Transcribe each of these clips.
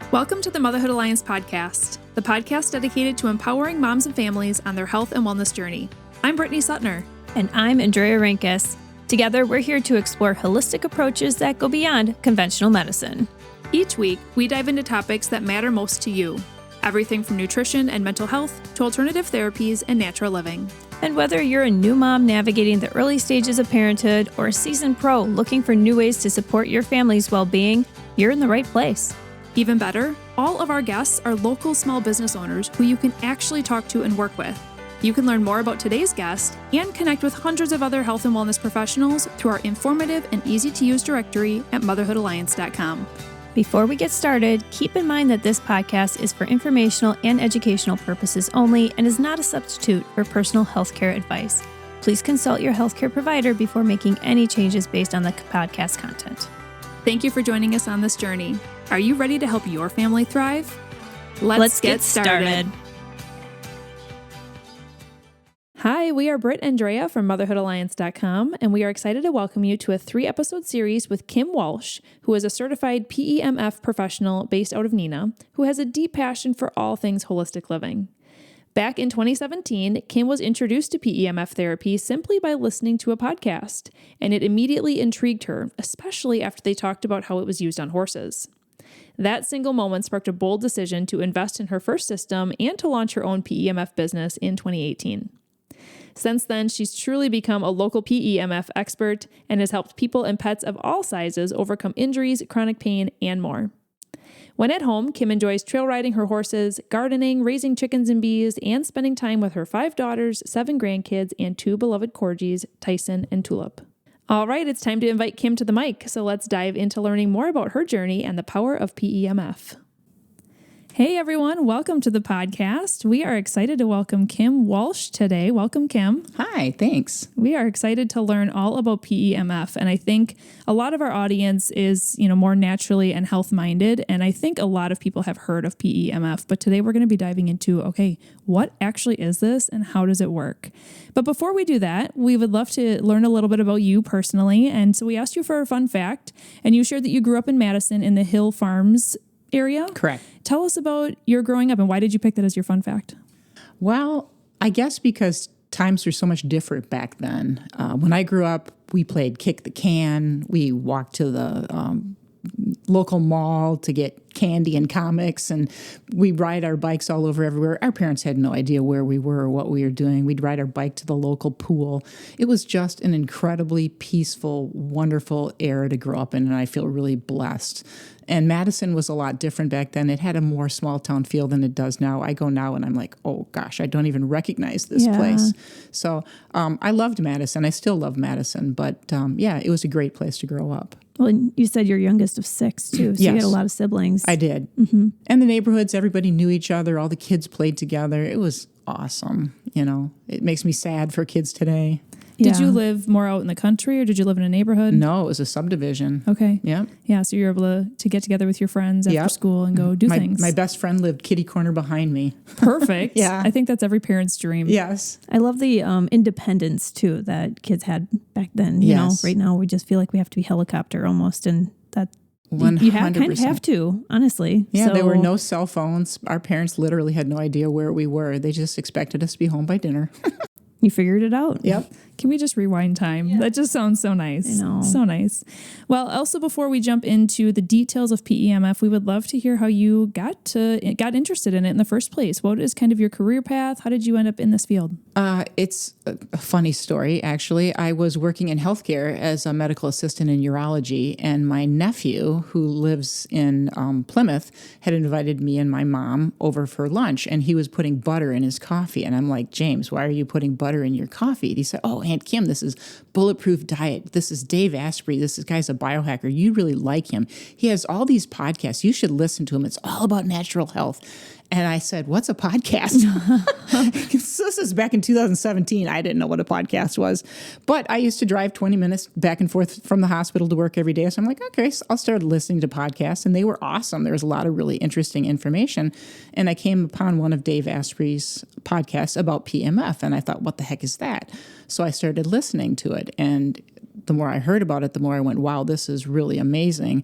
Welcome to the Motherhood Alliance podcast, the podcast dedicated to empowering moms and families on their health and wellness journey. I'm Brittany Suttner. And I'm Andrea Rinkus. Together, we're here to explore holistic approaches that go beyond conventional medicine. Each week, we dive into topics that matter most to you. Everything from nutrition and mental health to alternative therapies and natural living. And whether you're a new mom navigating the early stages of parenthood or a seasoned pro looking for new ways to support your family's well-being, you're in the right place. Even better, all of our guests are local small business owners who you can actually talk to and work with. You can learn more about today's guest and connect with hundreds of other health and wellness professionals through our informative and easy-to-use directory at motherhoodalliance.com. Before we get started, keep in mind that this podcast is for informational and educational purposes only and is not a substitute for personal healthcare advice. Please consult your healthcare provider before making any changes based on the podcast content. Thank you for joining us on this journey. Are you ready to help your family thrive? Let's get started. Hi, we are Britt and Andrea from motherhoodalliance.com, and we are excited to welcome you to a 3-episode series with Kim Walsh, who is a certified PEMF professional based out of Neenah, who has a deep passion for all things holistic living. Back in 2017, Kim was introduced to PEMF therapy simply by listening to a podcast, and it immediately intrigued her, especially after they talked about how it was used on horses. That single moment sparked a bold decision to invest in her first system and to launch her own PEMF business in 2018. Since then, she's truly become a local PEMF expert and has helped people and pets of all sizes overcome injuries, chronic pain, and more. When at home, Kim enjoys trail riding her horses, gardening, raising chickens and bees, and spending time with her 5 daughters, 7 grandkids, and 2 beloved corgis, Tyson and Tulip. All right, it's time to invite Kim to the mic, so let's dive into learning more about her journey and the power of PEMF. Hey everyone, welcome to the podcast. We are excited to welcome Kim Walsh today. Welcome, Kim. Hi, thanks. We are excited to learn all about PEMF, and I think a lot of our audience is, more naturally and health-minded, and I think a lot of people have heard of PEMF, but today we're going to be diving into, okay, what actually is this and how does it work? But before we do that, we would love to learn a little bit about you personally, and so we asked you for a fun fact, and you shared that you grew up in Madison in the Hill Farms area. Correct. Tell us about your growing up and why did you pick that as your fun fact? Well, I guess because times were so much different back then. When I grew up, we played kick the can. We walked to the local mall to get candy and comics, and we'd ride our bikes all over everywhere. Our parents had no idea where we were or what we were doing. We'd ride our bike to the local pool. It was just an incredibly peaceful, wonderful era to grow up in, and I feel really blessed. And Madison was a lot different back then. It had a more small town feel than it does now. I go now and I'm like, oh gosh, I don't even recognize this place. So I loved Madison. I still love Madison. But it was a great place to grow up. Well, and you said you're youngest of 6 too, so yes. You had a lot of siblings. I did. Mm-hmm. And the neighborhoods, everybody knew each other. All the kids played together. It was awesome. It makes me sad for kids today. Did you live more out in the country or did you live in a neighborhood? No, it was a subdivision. Okay. Yeah. Yeah, so you were able to get together with your friends after school and go do things. My best friend lived kitty corner behind me. Perfect. Yeah. I think that's every parent's dream. Yes. I love the independence too that kids had back then. You know, right now we just feel like we have to be helicopter almost, and that 100%. You kind of have to, honestly. Yeah, there were no cell phones. Our parents literally had no idea where we were. They just expected us to be home by dinner. You figured it out. Yep. Can we just rewind time? Yeah. That just sounds so nice. I know. So nice. Well, also before we jump into the details of PEMF, we would love to hear how you got interested in it in the first place. What is kind of your career path? How did you end up in this field? It's a funny story, actually. I was working in healthcare as a medical assistant in urology, and my nephew, who lives in Plymouth, had invited me and my mom over for lunch, and he was putting butter in his coffee. And I'm like, James, why are you putting butter in your coffee? And he said, oh, Aunt Kim, this is Bulletproof Diet. This is Dave Asprey. This guy's a biohacker. You really like him. He has all these podcasts. You should listen to him. It's all about natural health. And I said, what's a podcast? This is back in 2017. I didn't know what a podcast was. But I used to drive 20 minutes back and forth from the hospital to work every day. So I'm like, okay, so I'll start listening to podcasts. And they were awesome. There was a lot of really interesting information. And I came upon one of Dave Asprey's podcasts about PEMF. And I thought, what the heck is that? So I started listening to it. And the more I heard about it, the more I went, wow, this is really amazing.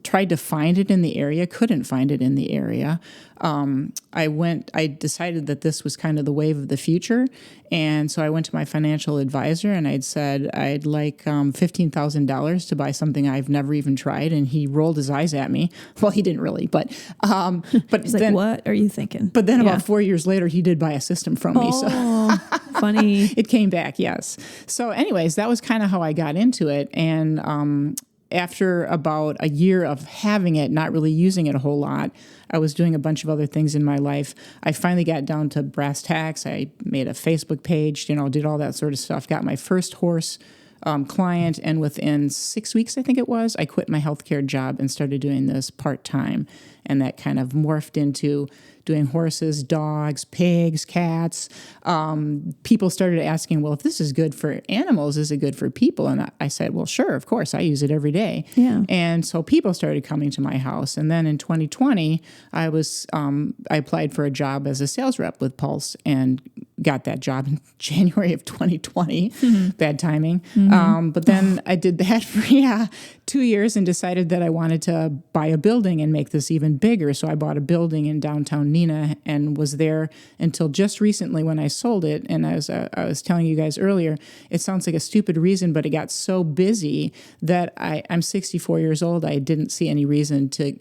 Tried to find it in the area, couldn't find it in the area. I decided that this was kind of the wave of the future. And so I went to my financial advisor and I'd said, I'd like $15,000 to buy something I've never even tried. And he rolled his eyes at me. Well, he didn't really, but He's then, like, what are you thinking? But then about 4 years later, he did buy a system from me. So funny. it came back, yes. So anyways, that was kind of how I got into it. And after about a year of having it, not really using it a whole lot, I was doing a bunch of other things in my life. I finally got down to brass tacks. I made a Facebook page, did all that sort of stuff. Got my first horse client, and within 6 weeks, I think it was, I quit my healthcare job and started doing this part-time. And that kind of morphed into doing horses, dogs, pigs, cats. People started asking, well, if this is good for animals, is it good for people? And I said, well, sure, of course. I use it every day. Yeah. And so people started coming to my house. And then in 2020, I applied for a job as a sales rep with Pulse and got that job in January of 2020. Bad timing. But then I did that for 2 years and decided that I wanted to buy a building and make this even bigger. So I bought a building in downtown Neenah and was there until just recently when I sold it. And as I was telling you guys earlier, it sounds like a stupid reason, but it got so busy that I'm 64 years old. I didn't see any reason to,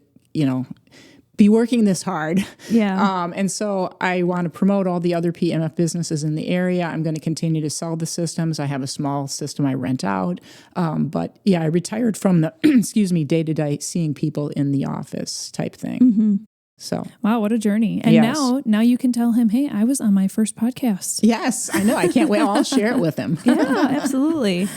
be working this hard. Yeah. And so I want to promote all the other PEMF businesses in the area. I'm going to continue to sell the systems. I have a small system I rent out. But I retired from the, day-to-day seeing people in the office type thing. Mm-hmm. So. Wow, what a journey. And now you can tell him, hey, I was on my first podcast. Yes, I know. I can't wait. I'll share it with him. Yeah, absolutely.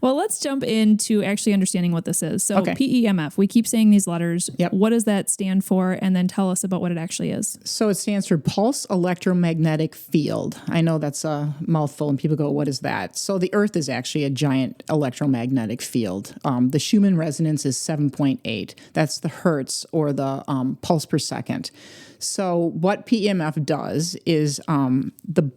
Well, let's jump into actually understanding what this is. So PEMF, we keep saying these letters. Yep. What does that stand for? And then tell us about what it actually is. So it stands for Pulse Electromagnetic Field. I know that's a mouthful and people go, what is that? So the Earth is actually a giant electromagnetic field. The Schumann resonance is 7.8. That's the hertz or the pulse per second. So what PEMF does is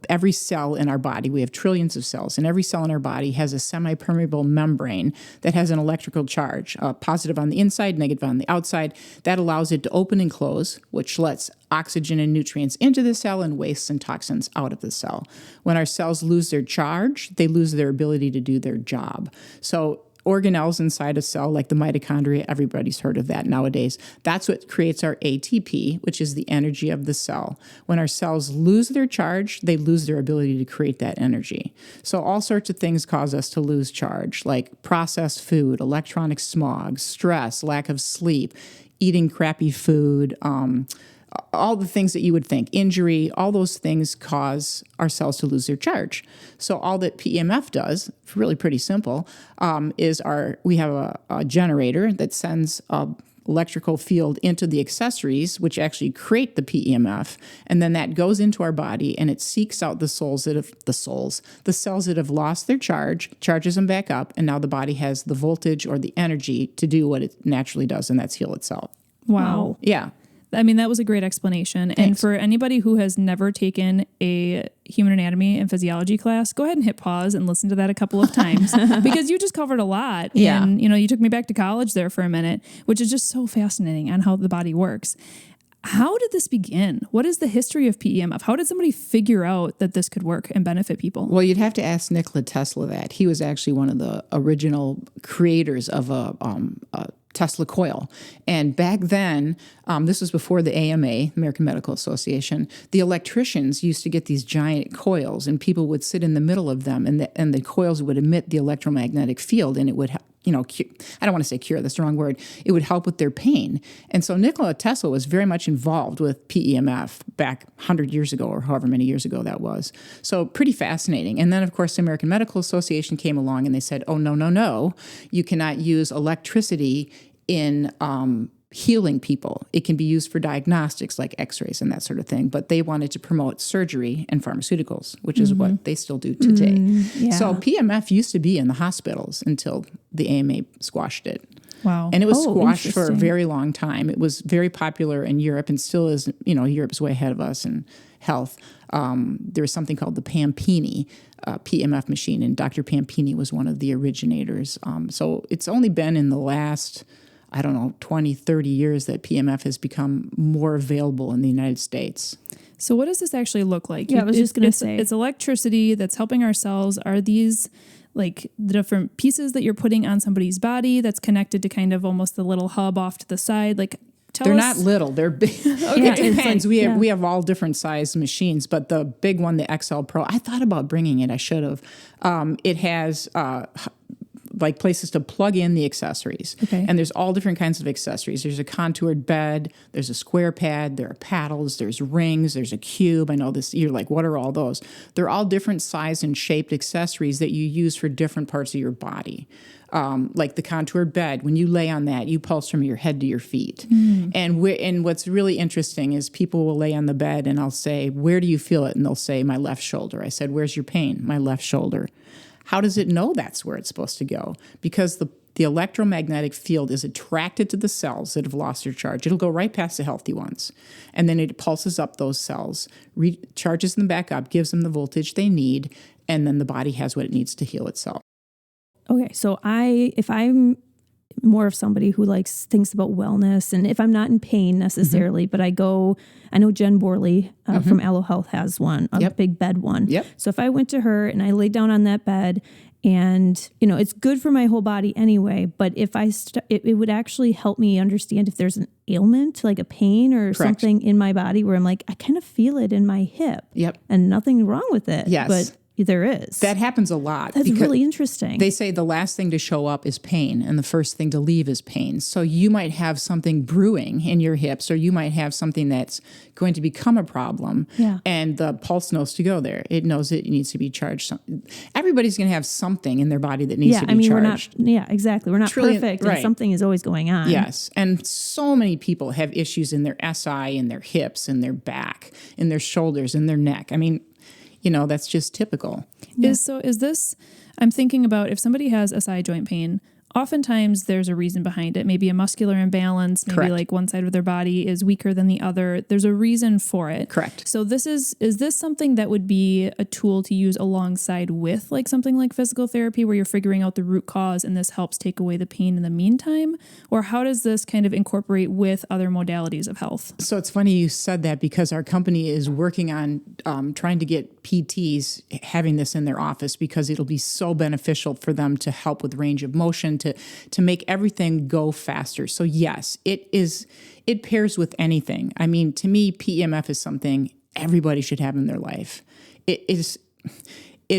every cell in our body, we have trillions of cells, and every cell in our body has a semi-permeable membrane that has an electrical charge, positive on the inside, negative on the outside. That allows it to open and close, which lets oxygen and nutrients into the cell and wastes and toxins out of the cell. When our cells lose their charge, they lose their ability to do their job. So organelles inside a cell, like the mitochondria, everybody's heard of that nowadays. That's what creates our ATP, which is the energy of the cell. When our cells lose their charge, they lose their ability to create that energy. So all sorts of things cause us to lose charge, like processed food, electronic smog, stress, lack of sleep, eating crappy food, all the things that you would think, injury, all those things cause our cells to lose their charge. So all that PEMF does, really pretty simple, is we have a generator that sends electrical field into the accessories, which actually create the PEMF, and then that goes into our body and it seeks out the cells that have lost their charge, charges them back up, and now the body has the voltage or the energy to do what it naturally does, and that's heal itself. Wow. Yeah. I mean, that was a great explanation. Thanks. And for anybody who has never taken a human anatomy and physiology class, go ahead and hit pause and listen to that a couple of times because you just covered a lot. Yeah. And, you took me back to college there for a minute, which is just so fascinating on how the body works. How did this begin? What is the history of PEMF? How did somebody figure out that this could work and benefit people? Well, you'd have to ask Nikola Tesla that. He was actually one of the original creators of a Tesla coil. And back then, this was before the AMA, American Medical Association, the electricians used to get these giant coils and people would sit in the middle of them and the coils would emit the electromagnetic field and it would I don't want to say cure, that's the wrong word. It would help with their pain. And so Nikola Tesla was very much involved with PEMF back 100 years ago or however many years ago that was. So pretty fascinating. And then, of course, the American Medical Association came along and they said, oh, no, you cannot use electricity in healing people. It can be used for diagnostics like x-rays and that sort of thing, but they wanted to promote surgery and pharmaceuticals, which is what they still do today. Yeah. So PEMF used to be in the hospitals until the AMA squashed it. Wow. And it was squashed for a interesting. very long time. It was very popular in Europe and still is, Europe's way ahead of us in health. There was something called the PEMF PEMF machine, and Dr. Pampini was one of the originators. So it's only been in the last, 20, 30 years that PEMF has become more available in the United States. So what does this actually look like? Yeah, I was just going to say. It's electricity that's helping our cells. Are these like the different pieces that you're putting on somebody's body that's connected to kind of almost the little hub off to the side? Like, They're not little. They're big. Yeah, it depends. like, We have all different size machines, but the big one, the XL Pro, I thought about bringing it. I should have. It has like places to plug in the accessories. Okay. And there's all different kinds of accessories. There's a contoured bed. There's a square pad. There are paddles. There's rings. There's a cube. I know this. You're like, what are all those? They're all different size and shaped accessories that you use for different parts of your body. Like the contoured bed, when you lay on that, you pulse from your head to your feet. And what's really interesting is people will lay on the bed and I'll say, where do you feel it? And they'll say, my left shoulder. I said, where's your pain? My left shoulder. How does it know that's where it's supposed to go? Because the electromagnetic field is attracted to the cells that have lost their charge. It'll go right past the healthy ones. And then it pulses up those cells, charges them back up, gives them the voltage they need, and then the body has what it needs to heal itself. Okay, so if I'm more of somebody who thinks about wellness, and if I'm not in pain necessarily, but I know Jen Borley from Allo Health has one, a big bed one. Yep. So if I went to her and I laid down on that bed, and it's good for my whole body anyway, but if it would actually help me understand if there's an ailment, like a pain or something in my body where I'm like, I kind of feel it in my hip. Yep. And nothing wrong with it. Yes. But there is. That happens a lot. That's really interesting. They say the last thing to show up is pain and the first thing to leave is pain. So you might have something brewing in your hips, or you might have something that's going to become a problem. Yeah. And the pulse knows to go there. It knows it needs to be charged. Everybody's going to have something in their body that needs to be charged. Exactly. We're not perfect, and something is always going on. Yes. And so many people have issues in their SI, in their hips, in their back, in their shoulders, in their neck. I mean, that's just typical. Yeah. Is this, I'm thinking about if somebody has SI joint pain, oftentimes there's a reason behind it. Maybe a muscular imbalance, maybe Correct. like one side of their body is weaker than the other. There's a reason for it. Correct. So is this something that would be a tool to use alongside with like something like physical therapy where you're figuring out the root cause and this helps take away the pain in the meantime? Or how does this kind of incorporate with other modalities of health? So it's funny you said that because our company is working on trying to get PTs having this in their office because it'll be so beneficial for them to help with range of motion, to make everything go faster. So yes, it pairs with anything. I mean, to me, PEMF is something everybody should have in their life. It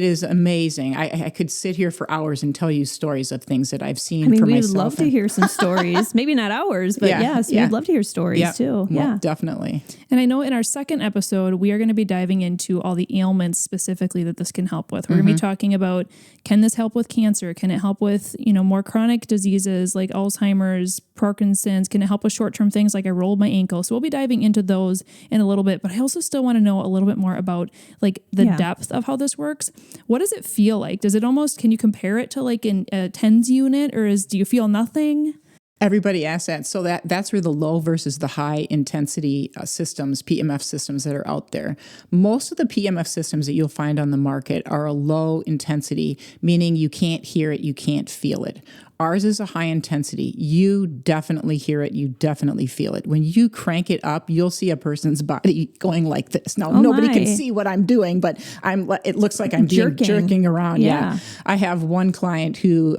is amazing. I could sit here for hours and tell you stories of things that I've seen for myself. We would love to hear some stories. Maybe not ours, but we'd love to hear stories too. Well, definitely. And I know in our second episode, we are going to be diving into all the ailments specifically that this can help with. We're going to be talking about, can this help with cancer? Can it help with, more chronic diseases like Alzheimer's, Parkinson's? Can it help with short-term things like I rolled my ankle? So we'll be diving into those in a little bit, but I also still want to know a little bit more about like the depth of how this works. What does it feel like? Does it can you compare it to like a TENS unit, or do you feel nothing? Everybody asks that. So that's where the low versus the high intensity systems, PEMF systems that are out there. Most of the PEMF systems that you'll find on the market are a low intensity, meaning you can't hear it, you can't feel it. Ours is a high intensity. You definitely hear it. You definitely feel it. When you crank it up, you'll see a person's body going like this. Now, nobody can see what I'm doing, but it looks like I'm jerking around. Yeah. I have one client who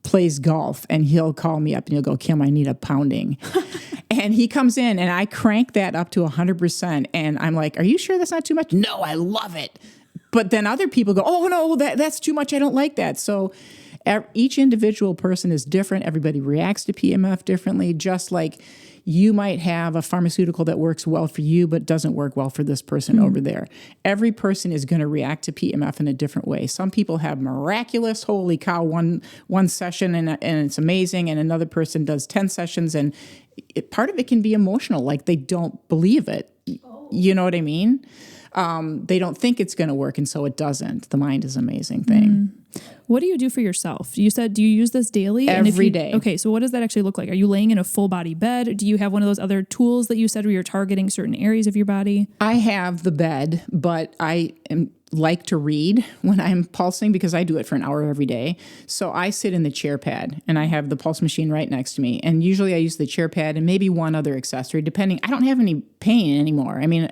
plays golf, and he'll call me up and he'll go, Kim, I need a pounding. And he comes in and I crank that up to 100%. And I'm like, are you sure that's not too much? No, I love it. But then other people go, oh, no, that's too much. I don't like that. So each individual person is different. Everybody reacts to PEMF differently, just like you might have a pharmaceutical that works well for you but doesn't work well for this person over there. Every person is going to react to PEMF in a different way. Some people have miraculous, holy cow, one session and it's amazing, and another person does 10 sessions, and part of it can be emotional, like they don't believe it. You know what I mean? They don't think it's going to work, and so it doesn't. The mind is an amazing thing. What do you do for yourself? You said, do you use this daily? Every day. Okay, so what does that actually look like? Are you laying in a full body bed? Do you have one of those other tools that you said where you're targeting certain areas of your body? I have the bed, but I like to read when I'm pulsing because I do it for an hour every day. So I sit in the chair pad and I have the pulse machine right next to me. And usually I use the chair pad and maybe one other accessory, depending. I don't have any pain anymore. I mean,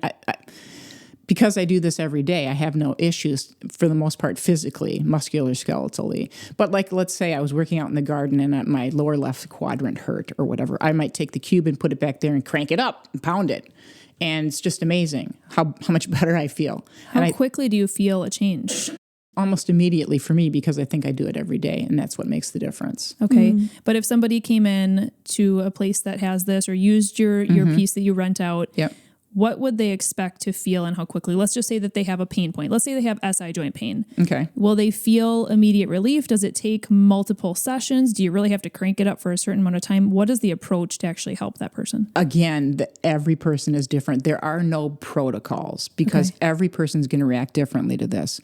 because I do this every day, I have no issues for the most part physically, musculoskeletally. But like, let's say I was working out in the garden and my lower left quadrant hurt or whatever. I might take the cube and put it back there and crank it up and pound it. And it's just amazing how much better I feel. How quickly do you feel a change? Almost immediately for me because I think I do it every day, and that's what makes the difference. Okay. But if somebody came in to a place that has this or used your piece that you rent out, Yep. what would they expect to feel and how quickly? Let's just say that they have a pain point. Let's say they have SI joint pain. Okay. Will they feel immediate relief? Does it take multiple sessions? Do you really have to crank it up for a certain amount of time? What is the approach to actually help that person? Again, every person is different. There are no protocols because every person's going to react differently to this.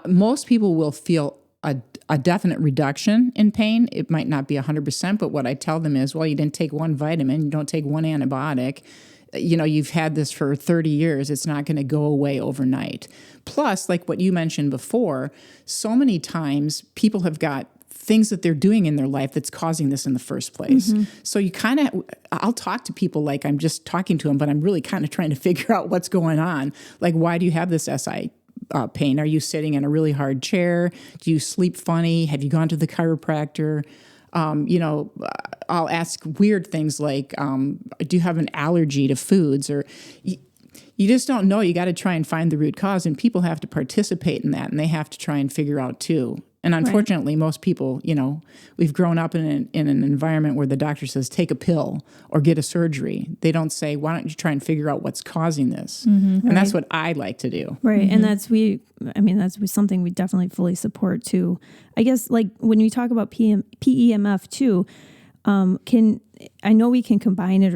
Most people will feel a definite reduction in pain. It might not be 100%, but what I tell them is, well, you didn't take one vitamin, you don't take one antibiotic. You've had this for 30 years. It's not going to go away overnight. Plus, like what you mentioned before, so many times people have got things that they're doing in their life that's causing this in the first place. So you I'll talk to people like I'm just talking to them, but I'm really kind of trying to figure out what's going on. Like, why do you have this SI pain? Are you sitting in a really hard chair? Do you sleep funny? Have you gone to the chiropractor? I'll ask weird things like, do you have an allergy to foods? Or you just don't know. You got to try and find the root cause, and people have to participate in that, and they have to try and figure out too. And unfortunately, most people, we've grown up in an environment where the doctor says, take a pill or get a surgery. They don't say, why don't you try and figure out what's causing this? And that's what I like to do. Right. And that's something we definitely fully support too. I guess like when you talk about PEMF too, I know we can combine it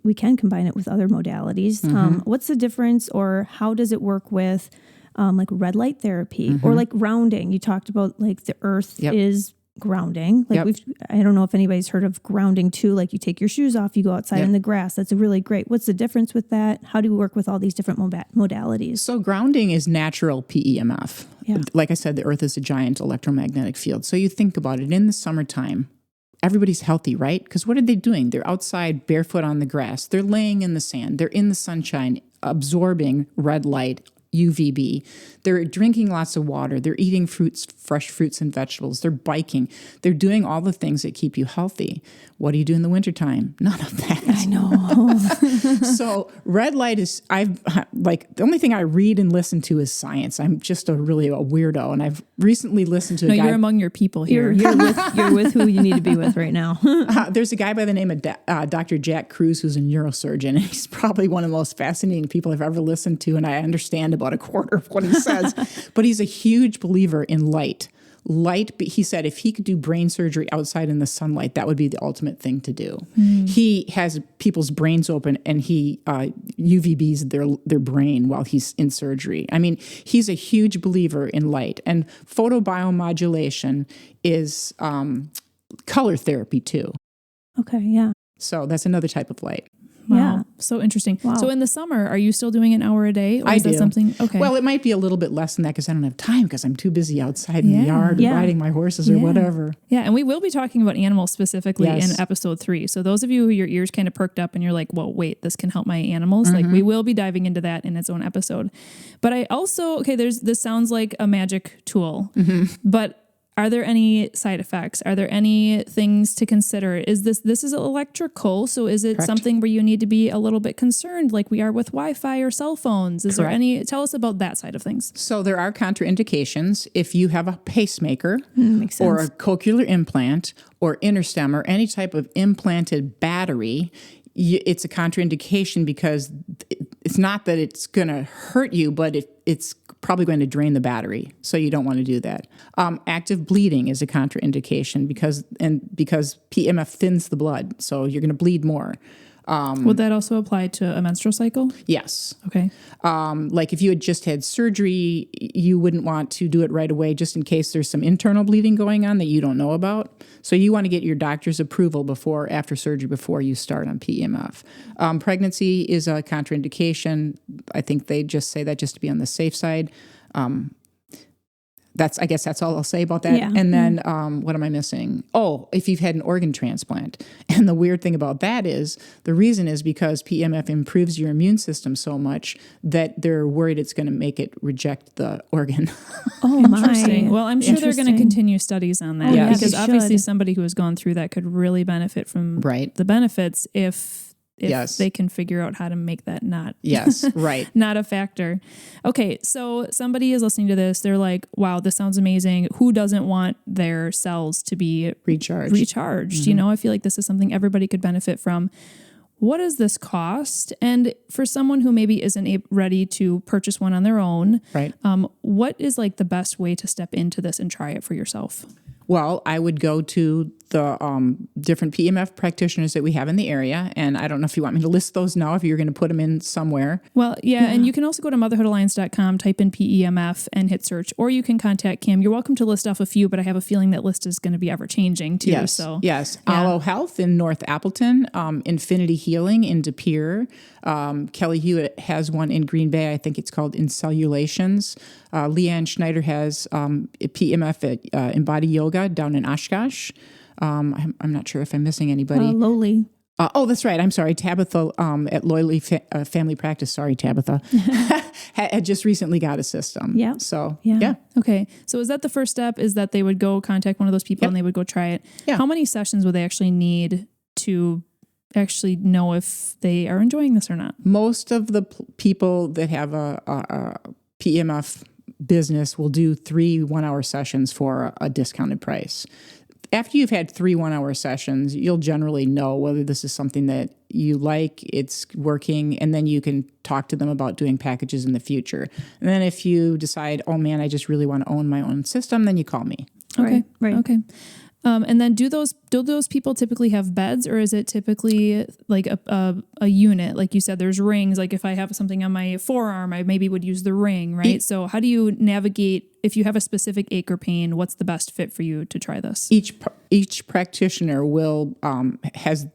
we can combine it with other modalities. What's the difference or how does it work with like red light therapy or like grounding? You talked about like the earth is grounding. Like I don't know if anybody's heard of grounding too. Like you take your shoes off, you go outside in the grass. That's a really great. What's the difference with that? How do you work with all these different modalities? So grounding is natural PEMF. Yeah. Like I said, the earth is a giant electromagnetic field. So you think about it in the summertime, everybody's healthy, right? Because what are they doing? They're outside barefoot on the grass. They're laying in the sand. They're in the sunshine, absorbing red light, UVB. They're drinking lots of water. They're eating fresh fruits and vegetables. They're biking. They're doing all the things that keep you healthy. What do you do in the wintertime? None of that. I know. So red light is, the only thing I read and listen to is science. I'm just really a weirdo. And I've recently listened to a guy. You're among your people here. You're with who you need to be with right now. There's a guy by the name of Dr. Jack Cruz, who's a neurosurgeon. And he's probably one of the most fascinating people I've ever listened to. And I understand about a quarter of what he says. But he's a huge believer in light. He said if he could do brain surgery outside in the sunlight, that would be the ultimate thing to do. He has people's brains open and he UVBs their brain while he's in surgery. I mean, he's a huge believer in light. And photobiomodulation is color therapy too. Okay, yeah. So that's another type of light. Wow. Yeah. So interesting. Wow. So in the summer, are you still doing an hour a day? Or is that something? Okay. Well, it might be a little bit less than that because I don't have time because I'm too busy outside in the yard riding my horses or whatever. Yeah. And we will be talking about animals specifically in episode 3. So those of you who your ears kind of perked up and you're like, well, wait, this can help my animals. Like we will be diving into that in its own episode. But I also, this sounds like a magic tool, but are there any side effects? Are there any things to consider? Is this is electrical? So is it something where you need to be a little bit concerned like we are with Wi-Fi or cell phones? Is there any, tell us about that side of things. So there are contraindications. If you have a pacemaker makes sense. or a cochlear implant or interstem or any type of implanted battery, it's a contraindication because it's not that it's going to hurt you, but it's probably going to drain the battery. So you don't want to do that. Active bleeding is a contraindication because PEMF thins the blood. So you're going to bleed more. Would that also apply to a menstrual cycle? Yes. Okay. Like if you had just had surgery, you wouldn't want to do it right away just in case there's some internal bleeding going on that you don't know about. So you want to get your doctor's approval after surgery before you start on PEMF. Pregnancy is a contraindication. I think they just say that just to be on the safe side. I guess that's all I'll say about that. Yeah. And then what am I missing? Oh, if you've had an organ transplant. And the weird thing about that is the reason is because PEMF improves your immune system so much that they're worried it's going to make it reject the organ. Oh, my. Interesting. Well, I'm sure they're going to Interesting. continue studies on that Yes. because They obviously should. somebody who has gone through that could really benefit from the benefits if Yes. they can figure out how to make that not Yes, right. not a factor. Okay, so somebody is listening to this. They're like, wow, this sounds amazing. Who doesn't want their cells to be recharged? You know, I feel like this is something everybody could benefit from. What does this cost? And for someone who maybe isn't ready to purchase one on their own, Right. What is like the best way to step into this and try it for yourself? Well, I would go to the different PEMF practitioners that we have in the area. And I don't know if you want me to list those now, if you're going to put them in somewhere. Well, yeah, and you can also go to motherhoodalliance.com, type in PEMF and hit search, or you can contact Kim. You're welcome to list off a few, but I have a feeling that list is going to be ever changing too. Yes, So yes. yeah. Aloe Health in North Appleton, Infinity Healing in De Pere. Kelly Hewitt has one in Green Bay. I think it's called Incellulations. Leanne Schneider has PEMF at Embody Yoga down in Oshkosh. I'm not sure if I'm missing anybody. Lowly. Oh, that's right. I'm sorry. Tabitha at Loyally Family Practice. Sorry, Tabitha. had just recently got a system. Yeah. So, Yeah. yeah. Okay. So is that the first step, is that they would go contact one of those people and they would go try it? Yeah. How many sessions would they actually need to actually know if they are enjoying this or not? Most of the people that have a PEMF business will do 3 1-hour sessions for a discounted price. After you've had 3 1-hour sessions, you'll generally know whether this is something that you like, it's working, and then you can talk to them about doing packages in the future. And then if you decide, oh man, I just really want to own my own system, then you call me. Okay. Right. Okay. And then do those people typically have beds, or is it typically like a unit? Like you said, there's rings. Like if I have something on my forearm, I maybe would use the ring, right? So how do you navigate if you have a specific ache or pain? What's the best fit for you to try this? Each practitioner will has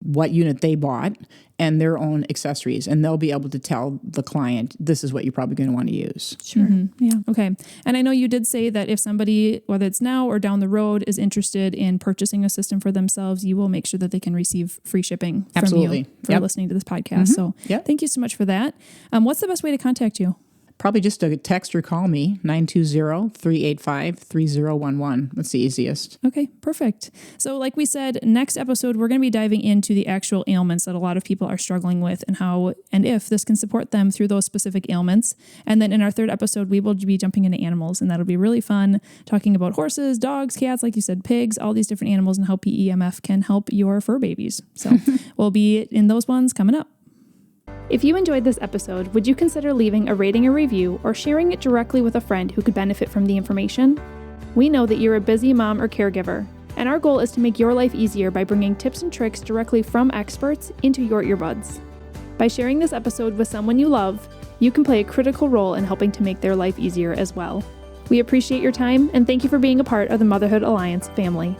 what unit they bought and their own accessories, and they'll be able to tell the client, this is what you're probably going to want to use. Sure. Yeah. Okay. And I know you did say that if somebody, whether it's now or down the road, is interested in purchasing a system for themselves, you will make sure that they can receive free shipping from you for listening to this podcast. So thank you so much for that. What's the best way to contact you? Probably just a text or call me, 920-385-3011. That's the easiest. Okay, perfect. So like we said, next episode, we're going to be diving into the actual ailments that a lot of people are struggling with and how and if this can support them through those specific ailments. And then in our third episode, we will be jumping into animals, and that'll be really fun, talking about horses, dogs, cats, like you said, pigs, all these different animals, and how PEMF can help your fur babies. So we'll be in those ones coming up. If you enjoyed this episode, would you consider leaving a rating or review or sharing it directly with a friend who could benefit from the information? We know that you're a busy mom or caregiver, and our goal is to make your life easier by bringing tips and tricks directly from experts into your earbuds. By sharing this episode with someone you love, you can play a critical role in helping to make their life easier as well. We appreciate your time and thank you for being a part of the Motherhood Alliance family.